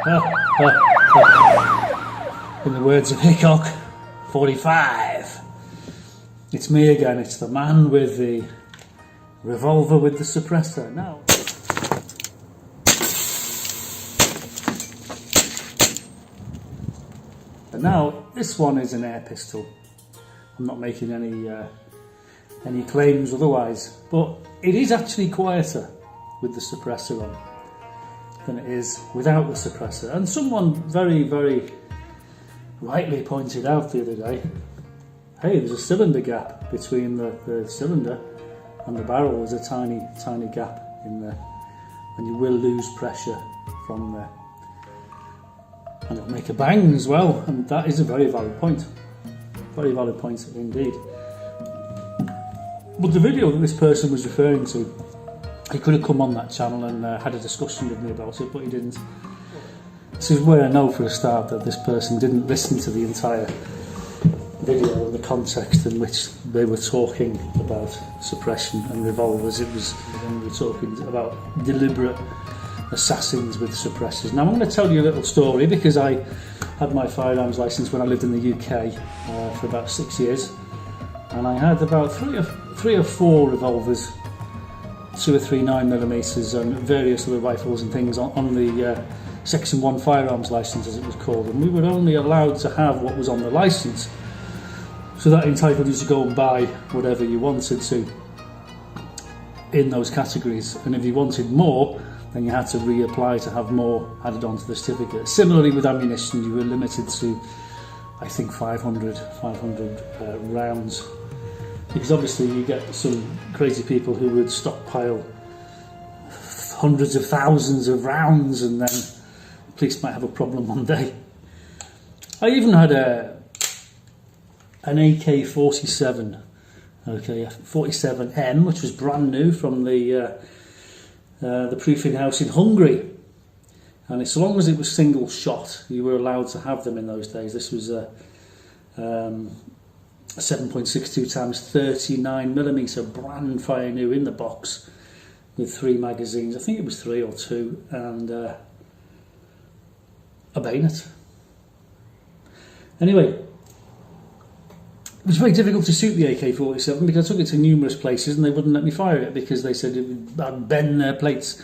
In the words of Hickok, 45. It's me again, it's the man with the revolver with the suppressor. Now, and now this one is an air pistol. I'm not making any claims otherwise, but it is actually quieter with the suppressor on than it is without the suppressor. And someone very, very rightly pointed out the other day, hey, there's a cylinder gap between the cylinder and the barrel. There's a tiny, tiny gap in there, and you will lose pressure from there. And it'll make a bang as well, and that is a very valid point. Very valid point indeed. But the video that this person was referring to, he could have come on that channel and had a discussion with me about it, but he didn't. This is where I know for a start that this person didn't listen to the entire video and the context in which they were talking about suppression and revolvers. It was when we were talking about deliberate assassins with suppressors. Now I'm going to tell you a little story, because I had my firearms licence when I lived in the UK for about 6 years, and I had about three or four revolvers, 2 or 3 9mm, and various other rifles and things on the Section 1 firearms licence, as it was called, and we were only allowed to have what was on the licence. So that entitled you to go and buy whatever you wanted to in those categories, and if you wanted more, then you had to reapply to have more added onto the certificate. Similarly with ammunition, you were limited to, I think, 500 rounds, because obviously you get some crazy people who would stockpile hundreds of thousands of rounds, and then the police might have a problem one day. I even had an AK-47, okay, 47M, which was brand new from the proofing house in Hungary, and as long as it was single shot, you were allowed to have them in those days. This was a 7.62 times 39mm, brand fire new in the box, with 3 magazines. I think it was 3 or 2, and a bayonet. Anyway, it was very difficult to shoot the AK-47 because I took it to numerous places and they wouldn't let me fire it because they said I'd bend their plates.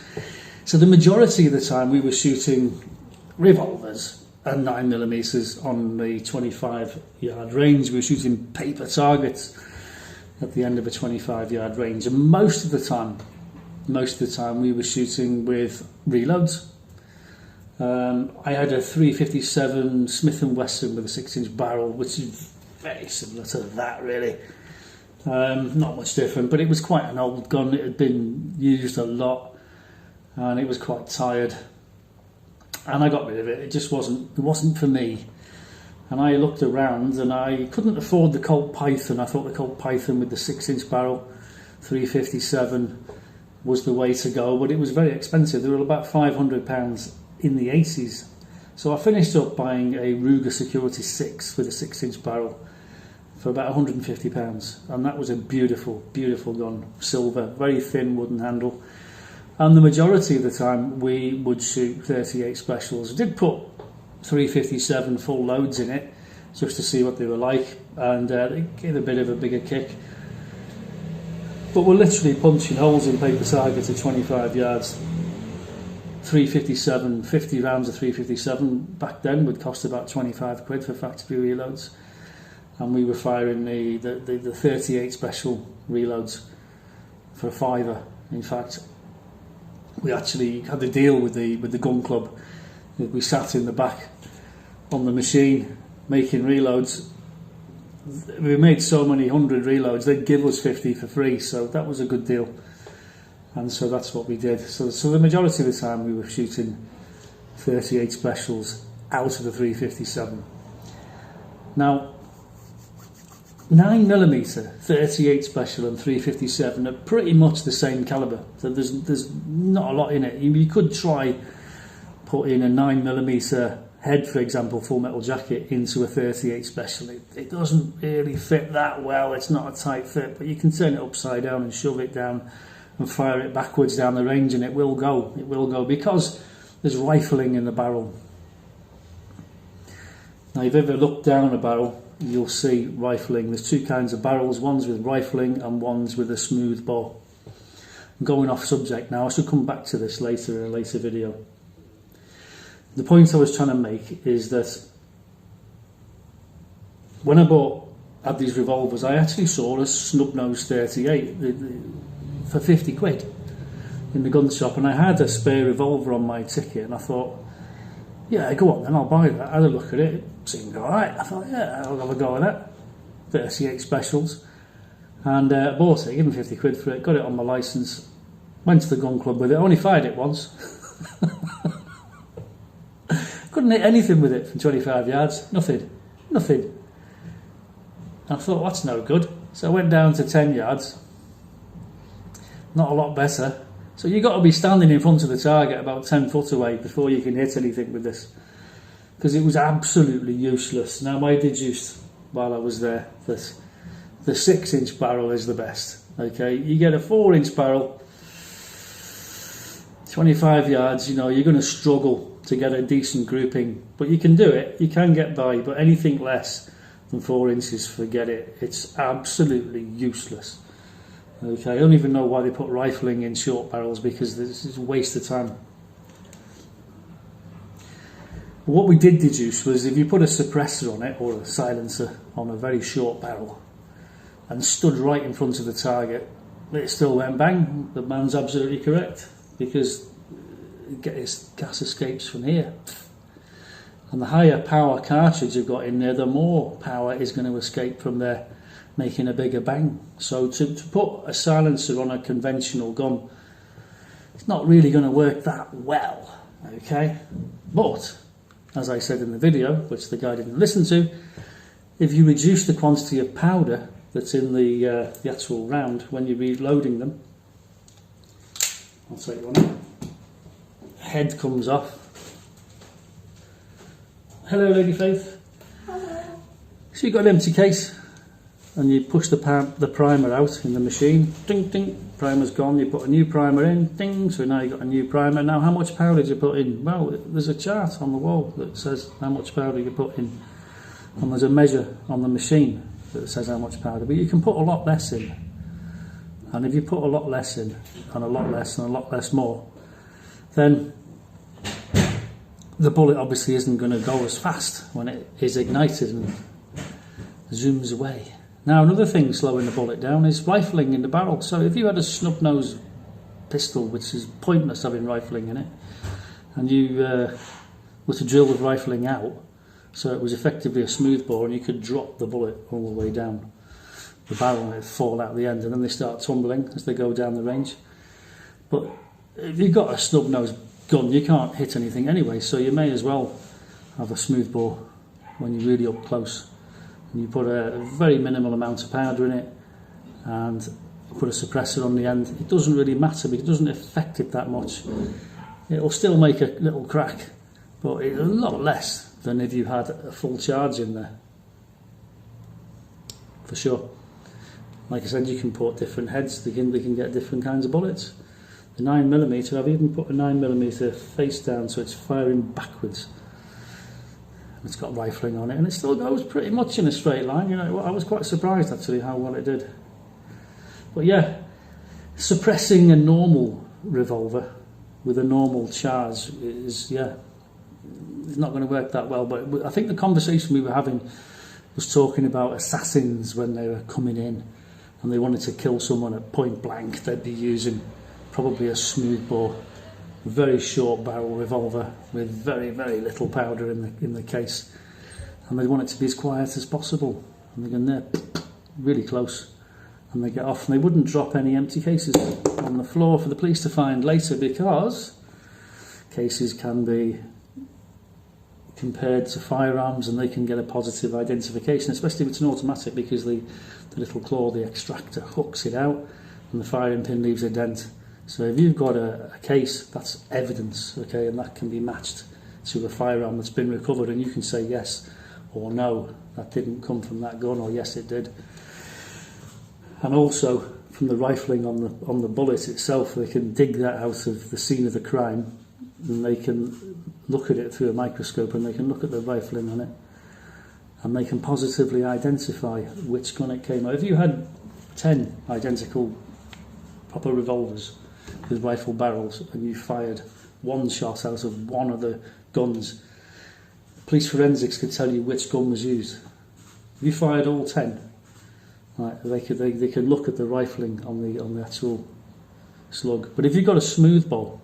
So the majority of the time we were shooting revolvers and 9mm on the 25-yard range. We were shooting paper targets at the end of a 25-yard range, and most of the time we were shooting with reloads. I had a 357 Smith & Wesson with a 6-inch barrel, which is very similar to that, really. Not much different, but it was quite an old gun. It had been used a lot, and it was quite tired, and I got rid of it. It just wasn't for me. And I looked around, and I couldn't afford the Colt Python. I thought the Colt Python with the 6-inch barrel, 357, was the way to go, but it was very expensive. They were about £500 in the 80s. So I finished up buying a Ruger Security 6 with a 6-inch barrel for about £150, and that was a beautiful, beautiful gun, silver, very thin wooden handle. And the majority of the time we would shoot 38 specials. I did put 357 full loads in it just to see what they were like, and they gave a bit of a bigger kick. But we're literally punching holes in paper targets at 25 yards. 357, 50 rounds of 357 back then would cost about 25 quid for factory reloads, and we were firing the 38 special reloads for a £5. In fact, we actually had a deal with the gun club. We sat in the back on the machine making reloads. We made so many 100 reloads, they'd give us 50 for free, so that was a good deal. And so that's what we did. So the majority of the time we were shooting 38 specials out of the 357. Now, 9mm, 38 special and 357 are pretty much the same calibre. So there's not a lot in it. You could try put in a 9mm head, for example, full metal jacket into a 38 special. It doesn't really fit that well. It's not a tight fit, but you can turn it upside down and shove it down and fire it backwards down the range, and it will go. It will go because there's rifling in the barrel. Now, if you ever look down a barrel, you'll see rifling. There's two kinds of barrels, ones with rifling and ones with a smooth bore. I'm going off subject now, I should come back to this later in a later video. The point I was trying to make is that when I had these revolvers, I actually saw a snub-nose 38 for 50 quid in the gun shop, and I had a spare revolver on my ticket, and I thought, yeah, go on then, I'll buy that. I had a look at it, it seemed alright. I thought, yeah, I'll have a go at that. 38 specials. And bought it, gave him 50 quid for it, got it on my licence, went to the gun club with it, only fired it once. Couldn't hit anything with it from 25 yards, nothing. And I thought, that's no good. So I went down to 10 yards, not a lot better. So you've got to be standing in front of the target about 10 foot away before you can hit anything with this. Because it was absolutely useless. Now, I deduced while I was there that the 6-inch barrel is the best. Okay, you get a 4-inch barrel, 25 yards, you know, you're going to struggle to get a decent grouping. But you can do it, you can get by, but anything less than 4 inches, forget it. It's absolutely useless. Okay, I don't even know why they put rifling in short barrels, because this is a waste of time. What we did deduce was if you put a suppressor on it, or a silencer on a very short barrel, and stood right in front of the target, it still went bang. The man's absolutely correct, because gas escapes from here. And the higher power cartridge you've got in there, the more power is going to escape from there, making a bigger bang. So to put a silencer on a conventional gun, it's not really going to work that well, okay? But, as I said in the video, which the guy didn't listen to, if you reduce the quantity of powder that's in the actual round when you're reloading them, I'll take one out. Head comes off. Hello, Lady Faith. Hello. So you've got an empty case, and you push the primer out in the machine, ding ding, primer's gone, you put a new primer in, ding, so now you've got a new primer. Now how much powder did you put in? Well, there's a chart on the wall that says how much powder you put in, and there's a measure on the machine that says how much powder, but you can put a lot less in. And if you put a lot less in, and a lot less, and a lot less more, then the bullet obviously isn't going to go as fast when it is ignited and zooms away. Now, another thing slowing the bullet down is rifling in the barrel. So if you had a snub-nose pistol, which is pointless having rifling in it, and you were to drill the rifling out, so it was effectively a smooth bore, and you could drop the bullet all the way down the barrel and it'd fall out the end, and then they start tumbling as they go down the range. But if you've got a snub-nose gun, you can't hit anything anyway, so you may as well have a smooth bore when you're really up close. And you put a very minimal amount of powder in it and put a suppressor on the end. It doesn't really matter because it doesn't affect it that much. It'll still make a little crack, but it's a lot less than if you had a full charge in there, for sure. Like I said, you can put different heads, they can get different kinds of bullets. The 9mm, I've even put a 9mm face down so it's firing backwards. It's got rifling on it, and it still goes pretty much in a straight line. You know, I was quite surprised actually how well it did. But yeah, suppressing a normal revolver with a normal charge is, yeah, it's not going to work that well. But I think the conversation we were having was talking about assassins when they were coming in and they wanted to kill someone at point blank. They'd be using probably a smooth bore, very short barrel revolver with very, very little powder in the case, and they want it to be as quiet as possible, and they're going there really close, and they get off, and they wouldn't drop any empty cases on the floor for the police to find later, because cases can be compared to firearms and they can get a positive identification, especially if it's an automatic, because the little claw, the extractor, hooks it out and the firing pin leaves a dent. So if you've got a case, that's evidence, okay, and that can be matched to a firearm that's been recovered, and you can say yes or no, that didn't come from that gun, or yes it did. And also from the rifling on the bullet itself, they can dig that out of the scene of the crime, and they can look at it through a microscope, and they can look at the rifling on it, and they can positively identify which gun it came out. If you had 10 identical proper revolvers with rifle barrels and you fired one shot out of one of the guns, police forensics could tell you which gun was used. If you fired all 10, right, they could look at the rifling on the actual slug. But if you've got a smoothbore,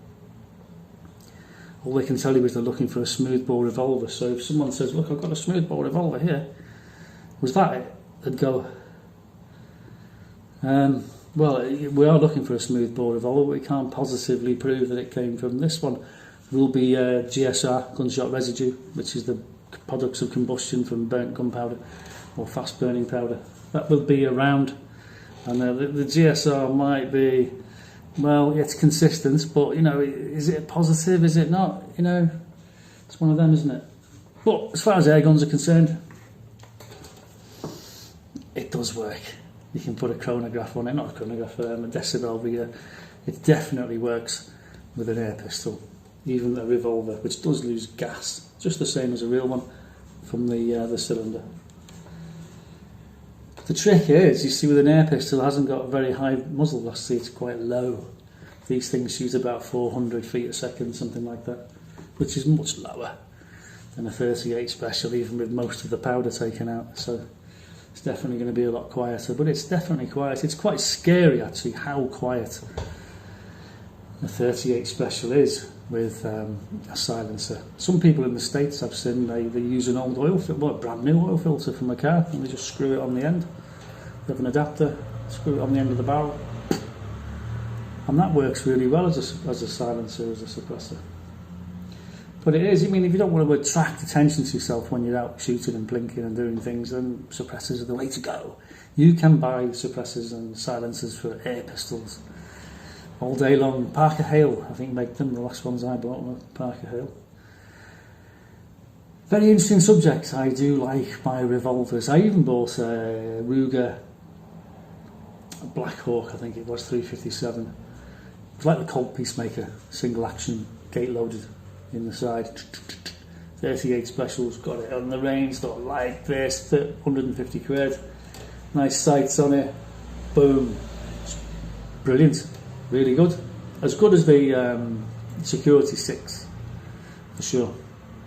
all they can tell you is they're looking for a smoothbore revolver. So if someone says, look, I've got a smoothbore revolver here, was that it? They'd go, well, we are looking for a smoothbore revolver, but we can't positively prove that it came from this one. Will be GSR, gunshot residue, which is the products of combustion from burnt gunpowder or fast burning powder. That will be around, and the GSR might be, well, it's consistent, but, you know, is it positive, is it not? You know, it's one of them, isn't it? But as far as air guns are concerned, it does work. You can put a chronograph on it, not a chronograph, a decibel reader. It definitely works with an air pistol, even a revolver, which does lose gas, just the same as a real one, from the cylinder. The trick is, you see, with an air pistol, it hasn't got a very high muzzle velocity, it's quite low. These things shoot about 400 feet a second, something like that, which is much lower than a 38 special, even with most of the powder taken out. So it's definitely going to be a lot quieter, but it's definitely quiet. It's quite scary, actually, how quiet a 38 special is with a silencer. Some people in the States, I've seen, they use an old oil filter, well, a brand new oil filter from a car, and they just screw it on the end. They have an adapter, screw it on the end of the barrel, and that works really well as a silencer, as a suppressor. But it is, I mean, if you don't want to attract attention to yourself when you're out shooting and blinking and doing things, then suppressors are the way to go. You can buy suppressors and silencers for air pistols all day long. Parker Hale, I think, make them. The last ones I bought were Parker Hale. Very interesting subject. I do like my revolvers. I even bought a Ruger Black Hawk, I think it was, 357. It's like the Colt Peacemaker, single action, gate loaded in the side. 38 specials, got it on the range, got like this, 150 quid. Nice sights on it. Boom. Brilliant. Really good. As good as the Security 6, for sure,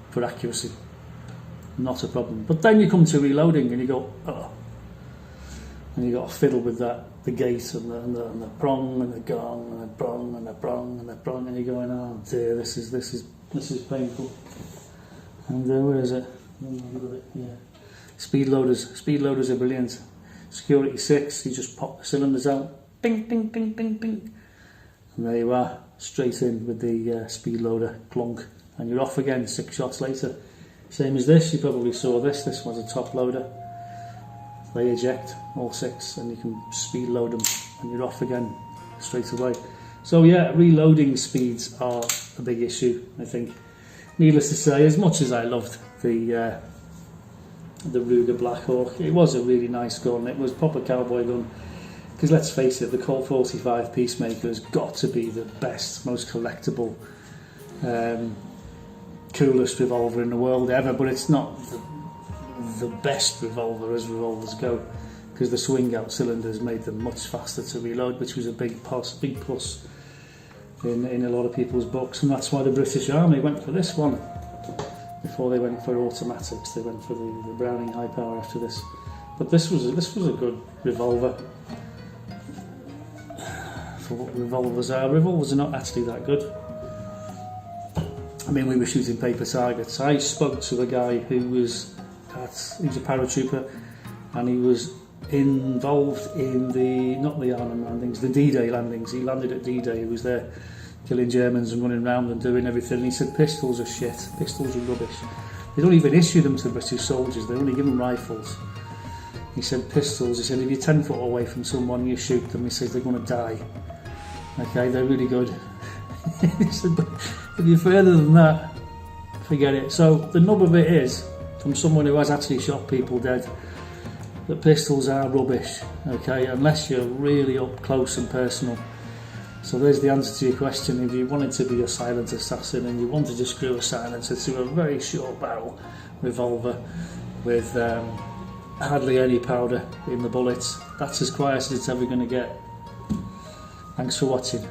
for accuracy. Not a problem. But then you come to reloading and you go, oh. And you got to fiddle with that, the gate and the prong and the gong and the prong and the prong and the prong, and you're going, oh dear, this is painful. And where is it? Yeah. Speed loaders are brilliant. Security 6, you just pop the cylinders out, bing, bing, bing, bing, bing, and there you are, straight in with the speed loader, clunk, and you're off again 6 shots later. Same as this, you probably saw this was a top loader. They eject all 6 and you can speed load them and you're off again straight away. So yeah, reloading speeds are a big issue, I think. Needless to say, as much as I loved the Ruger Black Hawk, it was a really nice gun. It was a proper cowboy gun. Because let's face it, the Colt 45 Peacemaker has got to be the best, most collectible, coolest revolver in the world ever, but it's not the best revolver as revolvers go, because the swing out cylinders made them much faster to reload, which was a big plus in a lot of people's books, and that's why the British Army went for this one before they went for automatics. They went for the Browning high power after this, but this was a good revolver for what revolvers are. Revolvers are not actually that good. I mean, we were shooting paper targets. I spoke to a guy who was a paratrooper, and he was involved in not the Arnhem landings, the D-Day landings. He landed at D-Day. He was there killing Germans and running around and doing everything. He said pistols are shit, pistols are rubbish. They don't even issue them to British soldiers, they only give them rifles. He said pistols, he said if you're 10 foot away from someone, you shoot them, he says they're going to die. Okay, they're really good. He said, but if you're further than that, forget it. So the nub of it is, from someone who has actually shot people dead, that pistols are rubbish, okay, unless you're really up close and personal. So there's the answer to your question. If you wanted to be a silent assassin and you wanted to screw a silencer to a very short barrel revolver, with hardly any powder in the bullets. That's as quiet as it's ever going to get. Thanks for watching.